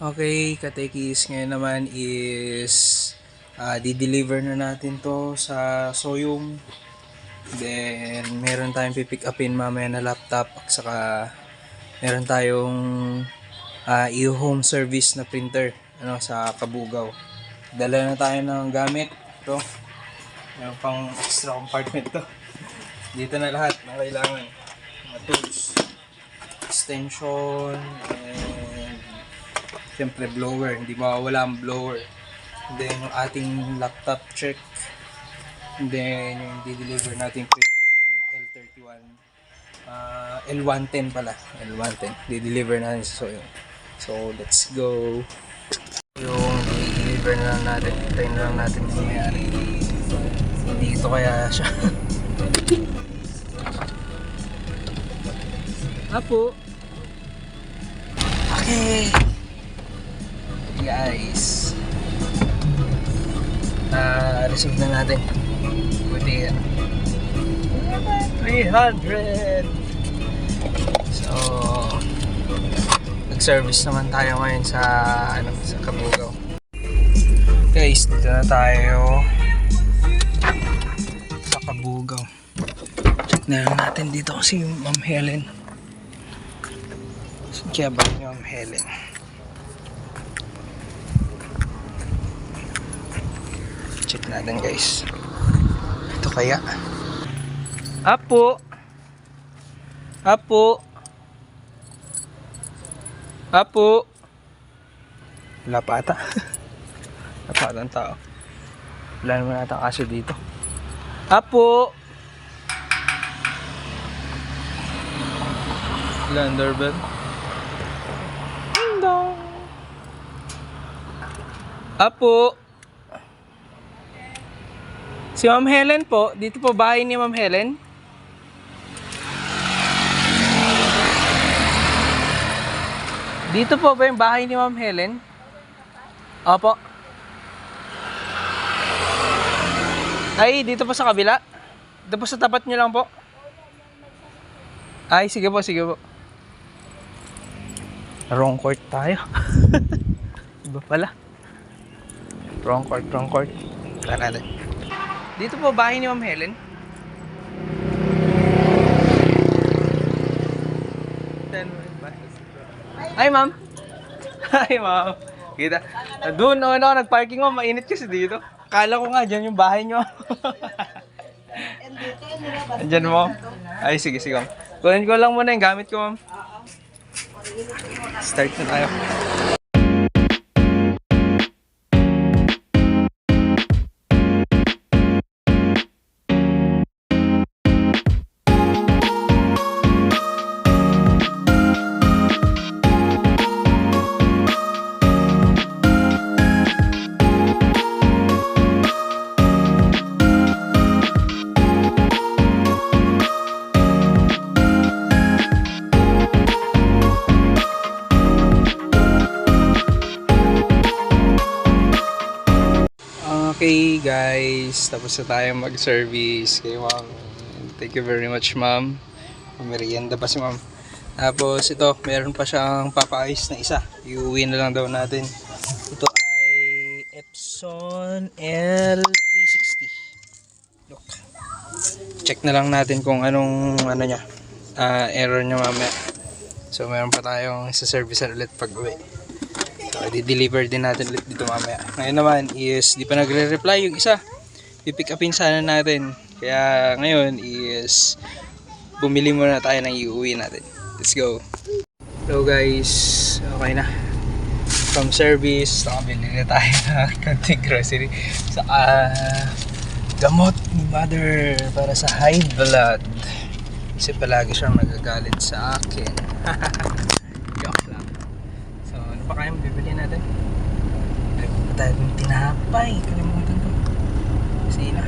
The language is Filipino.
Okay, katekis, ngayon naman is di-deliver na natin to sa Soyum. Then meron tayong pipick upin mamaya na laptop at saka meron tayong i-home service na printer sa Kabugaw. Dala na tayo ng gamit. Ito, meron pang extra compartment to. Dito na lahat na kailangan. Mga tools, extension, and siyempre blower. Hindi mawawala ang blower. Then yung ating laptop check. And then yung di-deliver natin printer, yung L31, L110 pala, L110, di-deliver natin sa Soyum. So let's go. Yung di-deliver na lang natin, hintayin na lang natin kung mayari. Dito kaya siya. Apo. Okay guys, receive na natin. Buti yan, 300. So nag-service naman tayo ngayon sa sa Kabugaw. Guys, dito na tayo sa Kabugaw. Check na lang natin dito si Ma'am Helen. Kaya ba ni Ma'am Helen? Check natin guys. Ito kaya. Apo. Apo. Apo. Wala pa ata. Wala pa ata ang tao. Wala naman ata kaso dito. Apo. Wala ang doorbell. Apo. Si Ma'am Helen po, dito po bahay ni Ma'am Helen. Dito po ba yung bahay ni Ma'am Helen? Opo. Ay, dito po sa kabila. Dito po sa tapat nyo lang po. Ay, sige po, sige po. Wrong court tayo. Iba pala. Wrong court, wrong court. Tara natin. Dito po bahay ni Ma'am Helen. Ay ma'am. Ay ma'am. Kita. Doon ako nagparking mo, mainit kasi dito. Akala ko nga dyan yung bahay nyo. Andyan mo. Ay sige sige ma'am. Kunin ko lang muna yung gamit ko ma'am. Start na tayo. Okay guys, tapos na tayo mag-service kay ma'am. Thank you very much ma'am. Merienda pa si ma'am. Tapos ito, meron pa siyang papaayos na isa. Iuwi na lang daw natin. Ito ay Epson L360. Look. Check na lang natin kung anong niya, error niya mamaya. So meron pa tayong isa-service ulit pag uwi. So, di-deliver din natin ulit dito mamaya. Ngayon naman is di pa nagre-reply yung isa. Pipick upin sana natin. Kaya ngayon is bumili muna tayo ng iuwi natin. Let's go. Hello guys. Okay na. From service, nakabili na tayo ng konting grocery. Sa gamot ni mother para sa high blood. Kasi palagi siyang nagagalit sa akin. Joke lang. So, ano pa kayang bibili natin? Tayo ng tinapay. Kalimutan ko. Sina.